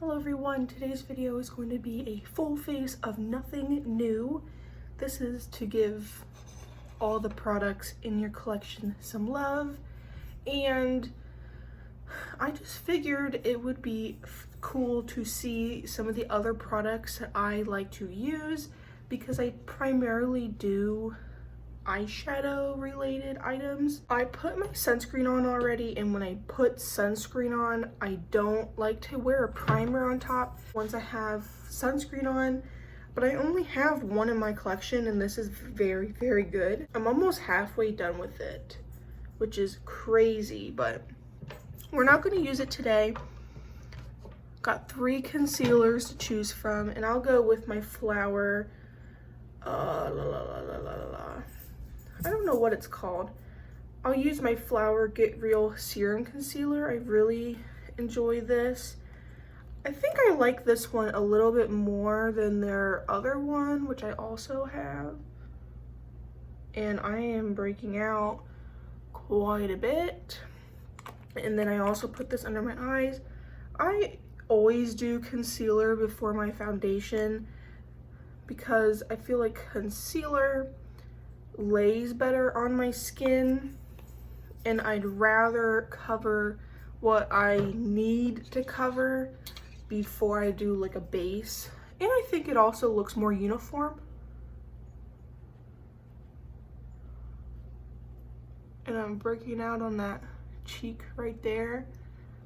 Hello everyone, today's video is going to be a full face of nothing new. This is to give all the products in your collection some love, and I just figured it would be cool to see some of the other products that I like to use because I primarily do eyeshadow related items. I put my sunscreen on already, and when I put sunscreen on, I don't like to wear a primer on top once I have sunscreen on, but I only have one in my collection and this is very, very good. I'm almost halfway done with it, which is crazy, but we're not going to use it today. Got 3 concealers to choose from, and I'll go with my Flower I don't know what it's called. I'll use my Flower Get Real Serum Concealer. I really enjoy this. I think I like this one a little bit more than their other one, which I also have. And I am breaking out quite a bit. And then I also put this under my eyes. I always do concealer before my foundation because I feel like concealer lays better on my skin, and I'd rather cover what I need to cover before I do like a base, and I think it also looks more uniform. And I'm breaking out on that cheek right there.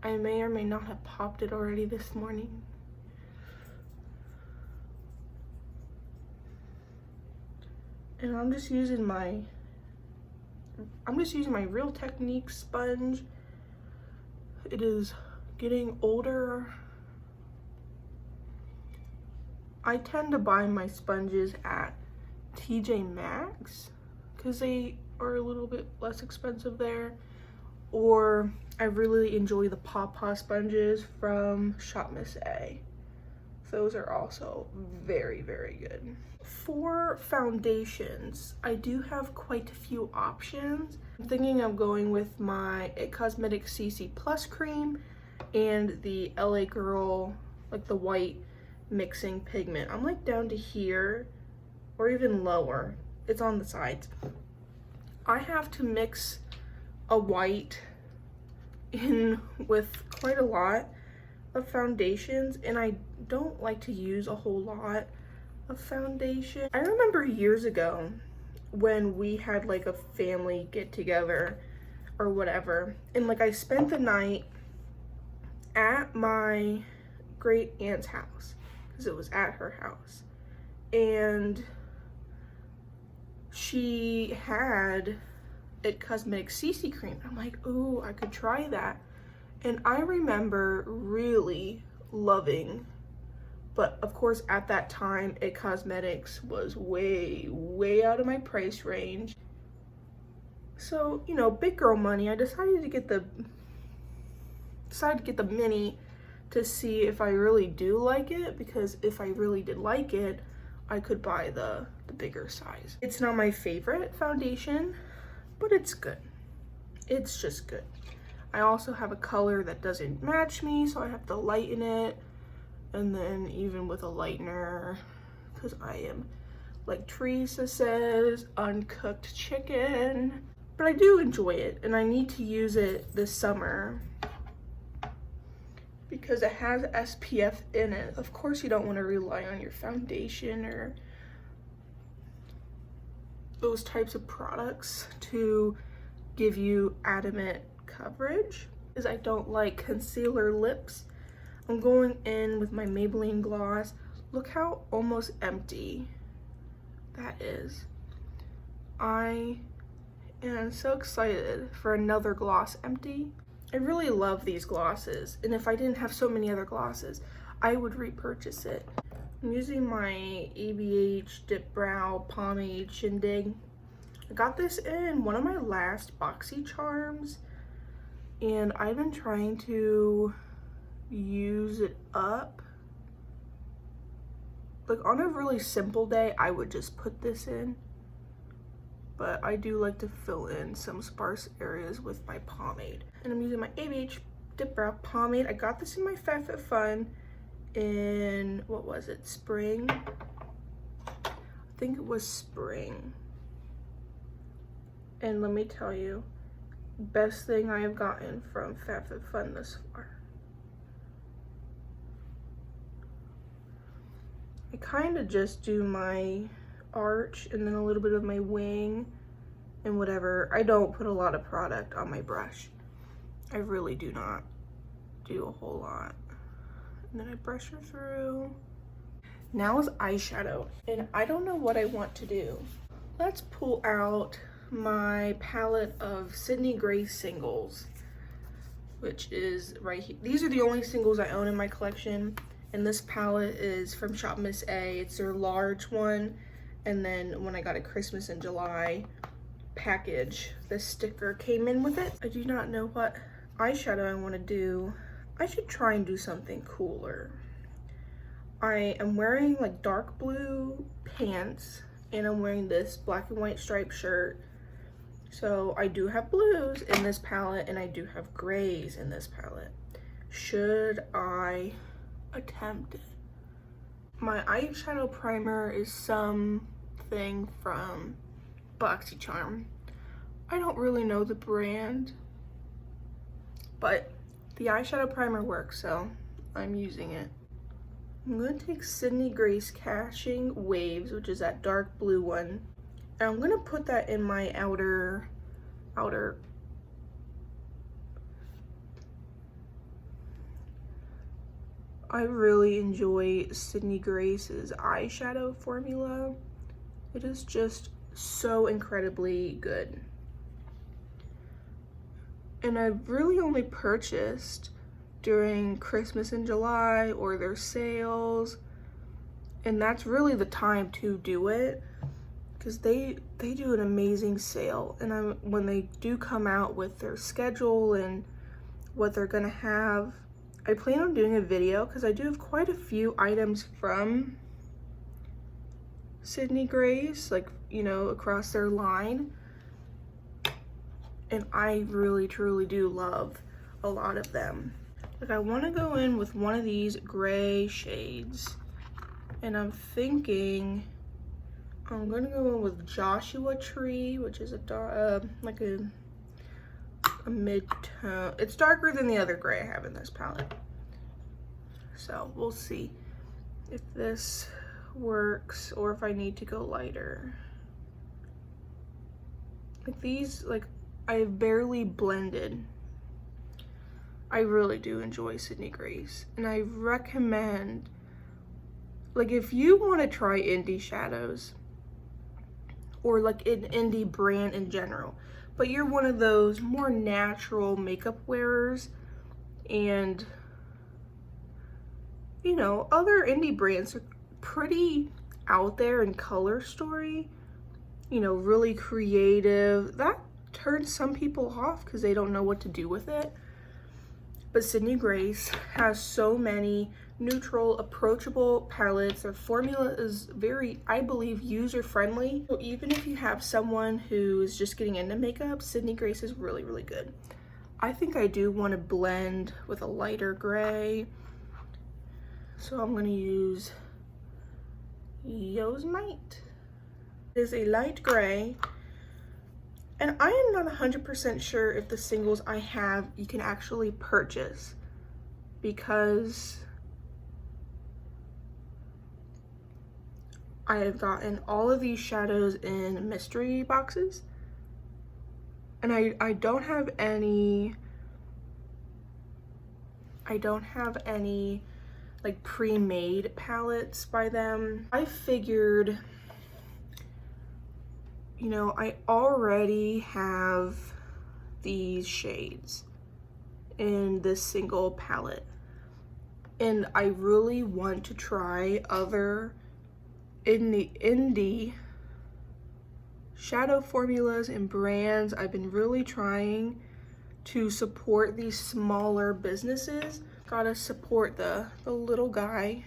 I may or may not have popped it already this morning. And I'm just using my Real Technique sponge. It is getting older. I tend to buy my sponges at TJ Maxx because they are a little bit less expensive there. Or I really enjoy the Pawpaw sponges from Shop Miss A. Those are also very, very good. For foundations, I do have quite a few options. I'm thinking of going with my It Cosmetics CC Plus cream and the LA Girl, like the white mixing pigment. I'm like down to here or even lower. It's on the sides. I have to mix a white in with quite a lot of foundations, and I don't like to use a whole lot of foundation. I remember years ago when we had like a family get together or whatever, and like I spent the night at my great aunt's house because it was at her house, and she had It Cosmetics CC cream. I'm like, ooh, I could try that. And I remember really loving, but of course at that time, It Cosmetics was way, way out of my price range. So, you know, big girl money, I decided to get the mini to see if I really do like it, because if I really did like it, I could buy the bigger size. It's not my favorite foundation, but it's good. It's just good. I also have a color that doesn't match me, so I have to lighten it. And then even with a lightener, because I am, like Teresa says, uncooked chicken. But I do enjoy it, and I need to use it this summer because it has SPF in it. Of course, you don't want to rely on your foundation or those types of products to give you adamant coverage, because I don't like concealer lips. I'm going in with my Maybelline gloss. Look how almost empty that is. I am so excited for another gloss empty. I really love these glosses, and if I didn't have so many other glosses, I would repurchase it. I'm using my ABH Dip Brow Pomade Shindig. I got this in one of my last BoxyCharms, and I've been trying to use it up. Like on a really simple day, I would just put this in, but I do like to fill in some sparse areas with my pomade. And I'm using my ABH Dip Brow Pomade. I got this in my FabFitFun, in, what was it, spring? I think it was spring. And let me tell you, best thing I have gotten from FabFitFun thus far. I kind of just do my arch and then a little bit of my wing and whatever. I don't put a lot of product on my brush. I really do not do a whole lot. And then I brush her through. Now is eyeshadow, and I don't know what I want to do. Let's pull out my palette of Sydney Grace singles, which is right here. These are the only singles I own in my collection, and this palette is from Shop Miss A. It's their large one, and then when I got a Christmas in July package, the sticker came in with it. I do not know what eyeshadow I want to do. I should try and do something cooler. I am wearing like dark blue pants, and I'm wearing this black and white striped shirt. So I do have blues in this palette, and I do have grays in this palette. Should I attempt it? My eyeshadow primer is something from BoxyCharm. I don't really know the brand, but the eyeshadow primer works, so I'm using it. I'm going to take Sydney Grace Cashing Waves, which is that dark blue one, and I'm going to put that in my outer. I really enjoy Sydney Grace's eyeshadow formula. It is just so incredibly good. And I've really only purchased during Christmas in July or their sales, and that's really the time to do it, because they do an amazing sale. And when they do come out with their schedule and what they're gonna have, I plan on doing a video, because I do have quite a few items from Sydney Grace, like, you know, across their line. And I really truly do love a lot of them. Like, I want to go in with one of these gray shades, and I'm thinking I'm gonna go in with Joshua Tree, which is like a mid-tone. It's darker than the other gray I have in this palette, so we'll see if this works or if I need to go lighter. Like these, like, I've barely blended. I really do enjoy Sydney Grace, and I recommend, like, if you want to try indie shadows or like an indie brand in general, but you're one of those more natural makeup wearers, and you know, other indie brands are pretty out there in color story, you know, really creative. That turns some people off because they don't know what to do with it. But Sydney Grace has so many neutral, approachable palettes. Their formula is very, I believe, user-friendly. So even if you have someone who is just getting into makeup, Sydney Grace is really, really good. I think I do want to blend with a lighter gray, so I'm going to use Yosemite. It is a light gray, and I am not 100% sure if the singles I have you can actually purchase, because I have gotten all of these shadows in mystery boxes, and I don't have any like pre-made palettes by them. I figured, you know, I already have these shades in this single palette, and I really want to try other indie shadow formulas and brands. I've been really trying to support these smaller businesses. Gotta support the little guy.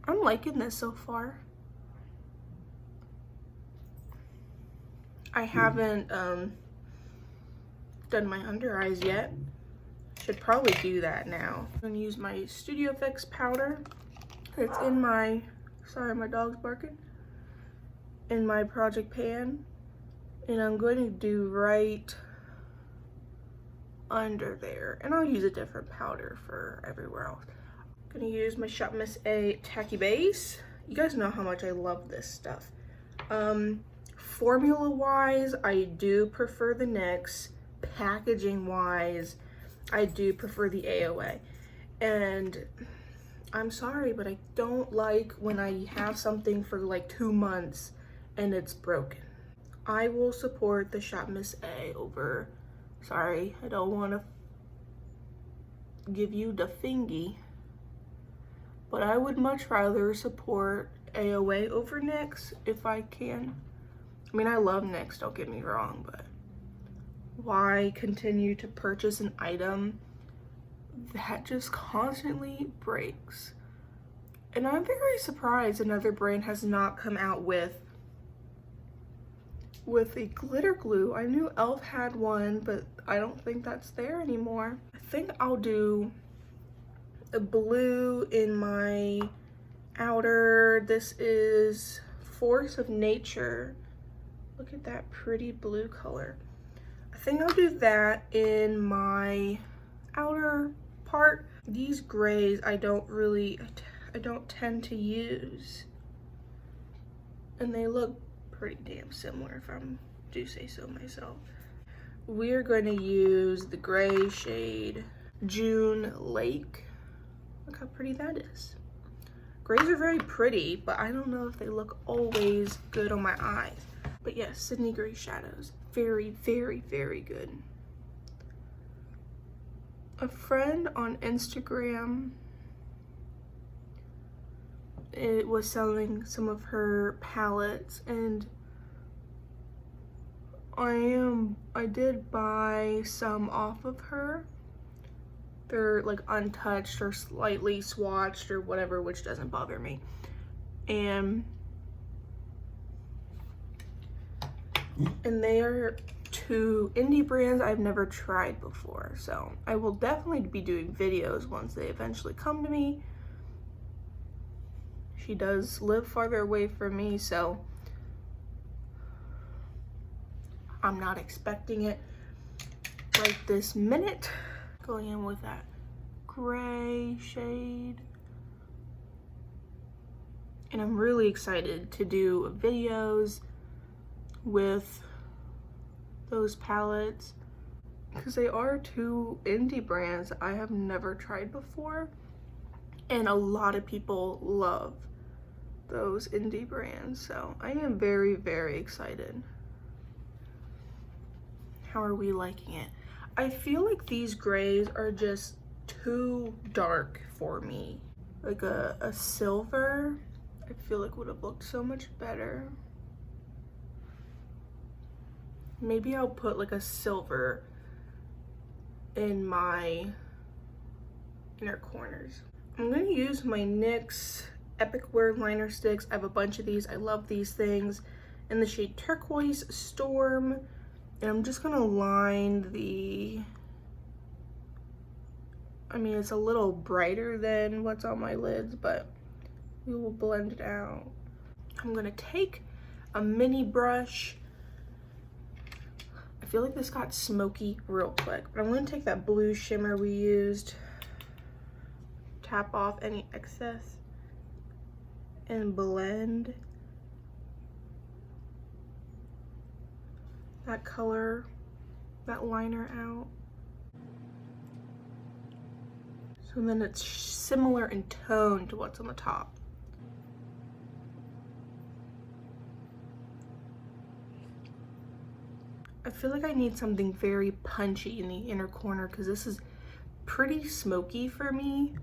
I'm liking this so far. I haven't done my under eyes yet, Should probably do that now. I'm gonna use my Studio Fix powder. It's in my, sorry, my dog's barking, in my project pan. And I'm going to do right under there. And I'll use a different powder for everywhere else. I'm gonna use my Shop Miss A Tacky Base. You guys know how much I love this stuff. Formula wise, I do prefer the NYX. Packaging wise, I do prefer the AOA. And I'm sorry, but I don't like when I have something for like 2 months and it's broken. I will support the Shop Miss A over, sorry, I don't want to give you the fingy, but I would much rather support AOA over NYX if I can. I mean, I love NYX, don't get me wrong, but why continue to purchase an item that just constantly breaks? And I'm very surprised another brand has not come out with a glitter glue. I knew e.l.f. had one, but I don't think that's there anymore. I think I'll do a blue in my outer. This is Force of Nature. Look at that pretty blue color. I think I'll do that in my outer part. These grays I don't tend to use, and they look pretty damn similar if I do say so myself. We're going to use the gray shade June Lake. Look how pretty that is. Grays are very pretty, but I don't know if they look always good on my eyes. But yes, Sydney Gray shadows, very, very, very good. A friend on Instagram, it was selling some of her palettes, and I did buy some off of her. They're like untouched or slightly swatched or whatever, which doesn't bother me. And they are 2 indie brands I've never tried before, so I will definitely be doing videos once they eventually come to me. She does live farther away from me, so I'm not expecting it right this minute. Going in with that gray shade. And I'm really excited to do videos with those palettes because they are 2 indie brands I have never tried before, and a lot of people love those indie brands, so I am very, very excited. How are we liking it? I feel like these grays are just too dark for me. Like a silver, I feel like would have looked so much better. Maybe I'll put like a silver in my inner corners. I'm gonna use my NYX Epic Wear liner sticks. I have a bunch of these. I love these things. In the shade Turquoise Storm. And I'm just gonna line the, I mean, it's a little brighter than what's on my lids, but we will blend it out. I'm gonna take a mini brush. I feel like this got smoky real quick, but I'm gonna take that blue shimmer we used, tap off any excess, and blend that color, that liner out. So then it's similar in tone to what's on the top. I feel like I need something very punchy in the inner corner because this is pretty smoky for me.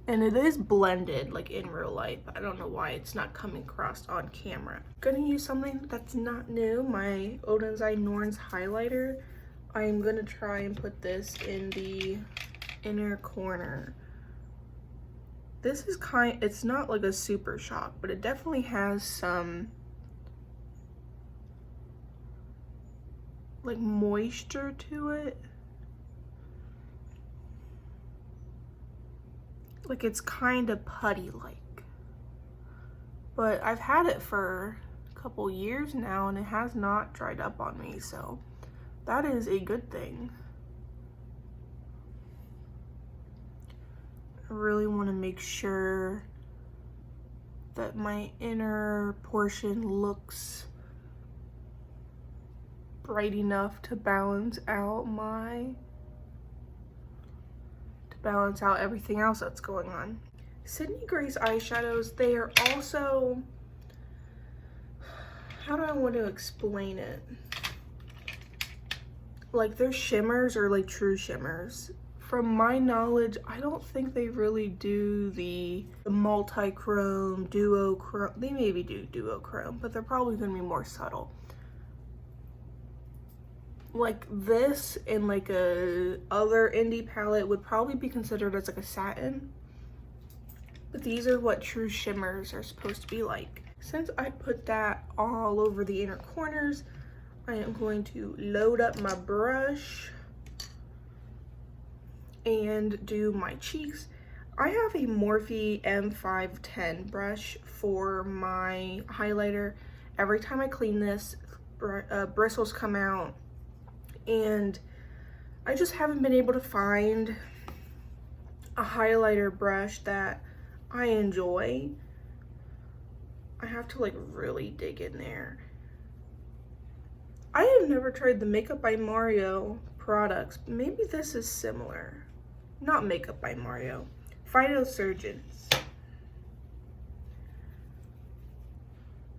And it is blended like in real life. I don't know why it's not coming across on camera. I'm gonna use something that's not new, my Odenzai Norns highlighter. I'm gonna try and put this in the inner corner. This is it's not like a super shock, but it definitely has some like moisture to it. Like it's kind of putty-like. But I've had it for a couple years now and it has not dried up on me, so that is a good thing. I really want to make sure that my inner portion looks bright enough to balance out everything else that's going on. Sydney Grace eyeshadows, they are also, how do I want to explain it? Like their shimmers are like true shimmers. From my knowledge, I don't think they really do the multi-chrome, duochrome. They maybe do duochrome, but they're probably gonna be more subtle. Like this and like a other indie palette would probably be considered as like a satin. But these are what true shimmers are supposed to be like. Since I put that all over the inner corners, I am going to load up my brush and do my cheeks. I have a Morphe M510 brush for my highlighter. Every time I clean this, bristles come out, and I just haven't been able to find a highlighter brush that I enjoy. I have to like really dig in there. I have never tried the Makeup by Mario products. Maybe this is similar. Not Makeup by Mario, Phytosurgeons.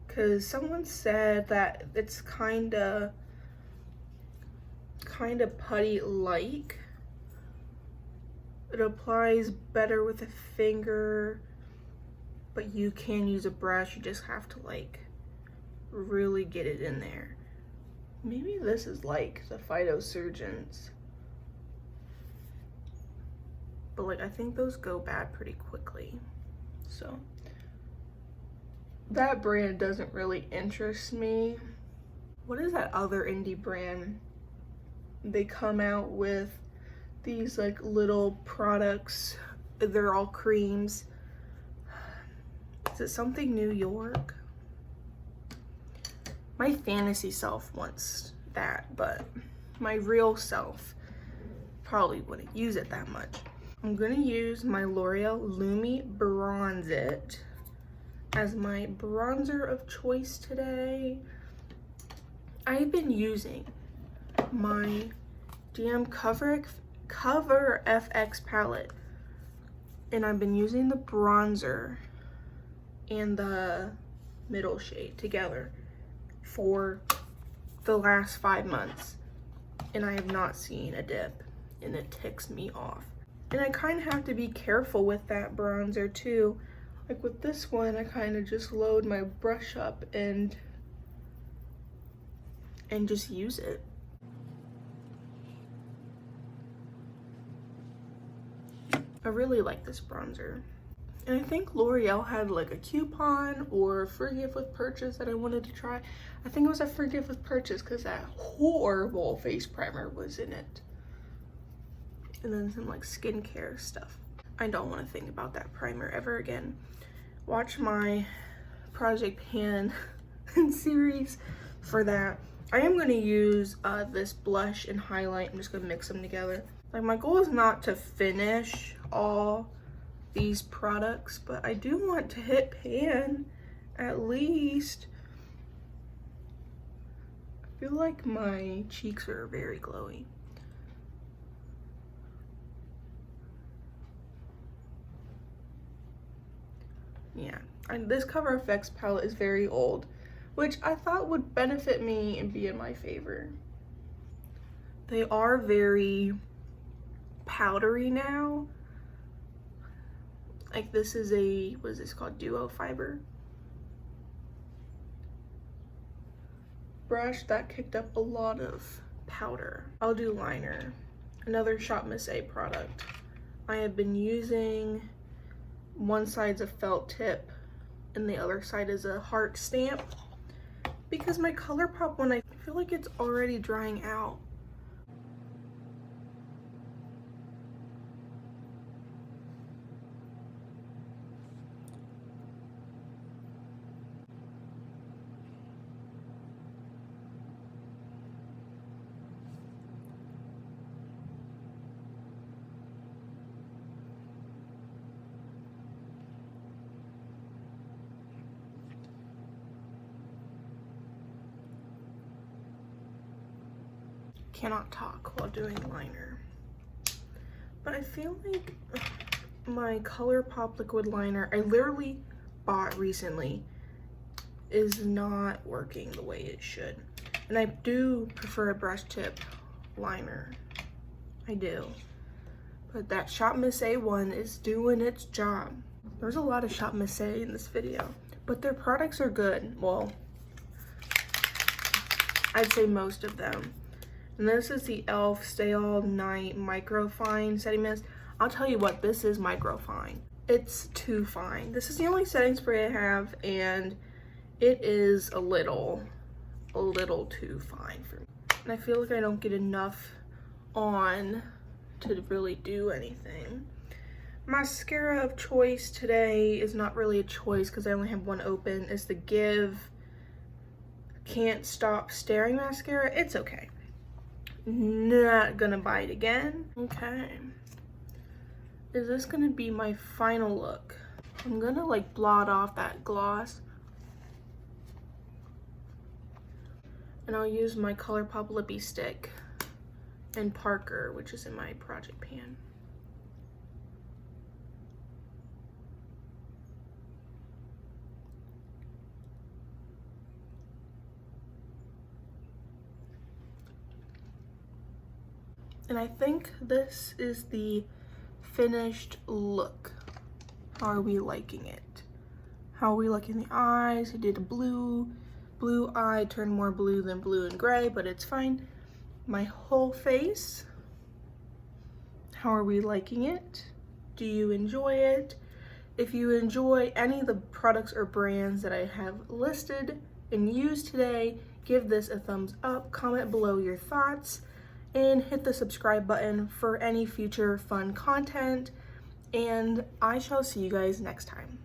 Cause someone said that it's kinda putty-like. It applies better with a finger, but you can use a brush. You just have to like really get it in there. Maybe this is like the Phytosurgeons. But like I think those go bad pretty quickly. So that brand doesn't really interest me. What is that other indie brand? They come out with these like little products. They're all creams. Is it something New York? My fantasy self wants that, but my real self probably wouldn't use it that much. I'm gonna use my L'Oreal Lumi Bronze It as my bronzer of choice today. I've been using my DM Cover FX palette, and I've been using the bronzer and the middle shade together for the last 5 months, and I have not seen a dip, and it ticks me off. And I kind of have to be careful with that bronzer too. Like with this one, I kind of just load my brush up and just use it. I really like this bronzer. And I think L'Oreal had like a coupon or free gift with purchase that I wanted to try. I think it was a free gift with purchase because that horrible face primer was in it. And then some like skincare stuff. I don't want to think about that primer ever again. Watch my Project Pan series for that. I am going to use this blush and highlight. I'm just going to mix them together. Like my goal is not to finish all these products, but I do want to hit pan at least. I feel like my cheeks are very glowy. Yeah, and this Cover FX palette is very old, which I thought would benefit me and be in my favor. They are very powdery now. Like this is a, what is this called? Duo fiber brush that kicked up a lot of powder. I'll do liner. Another Shop Miss A product. I have been using, one side's a felt tip and the other side is a heart stamp, because my ColourPop one, I feel like it's already drying out. cannot talk while doing liner. But I feel like my ColourPop liquid liner I literally bought recently is not working the way it should. And I do prefer a brush tip liner. I do. But that Shop Miss A one is doing its job. There's a lot of Shop Miss A in this video, but their products are good. Well, I'd say most of them. And this is the e.l.f. Stay All Night Micro Fine Setting Mist. I'll tell you what, this is micro fine. It's too fine. This is the only setting spray I have, and it is a little too fine for me. And I feel like I don't get enough on to really do anything. Mascara of choice today is not really a choice because I only have one open. It's the Give Can't Stop Staring mascara. It's okay. Not gonna buy it again. Okay. Is this gonna be my final look? I'm gonna like blot off that gloss. And I'll use my ColourPop lippy stick and Parker, which is in my project pan. And I think this is the finished look. How are we liking it? How are we liking the eyes? I did a blue eye, turned more blue than blue and gray, but it's fine. My whole face. How are we liking it? Do you enjoy it? If you enjoy any of the products or brands that I have listed and used today, give this a thumbs up, comment below your thoughts, and hit the subscribe button for any future fun content. And I shall see you guys next time.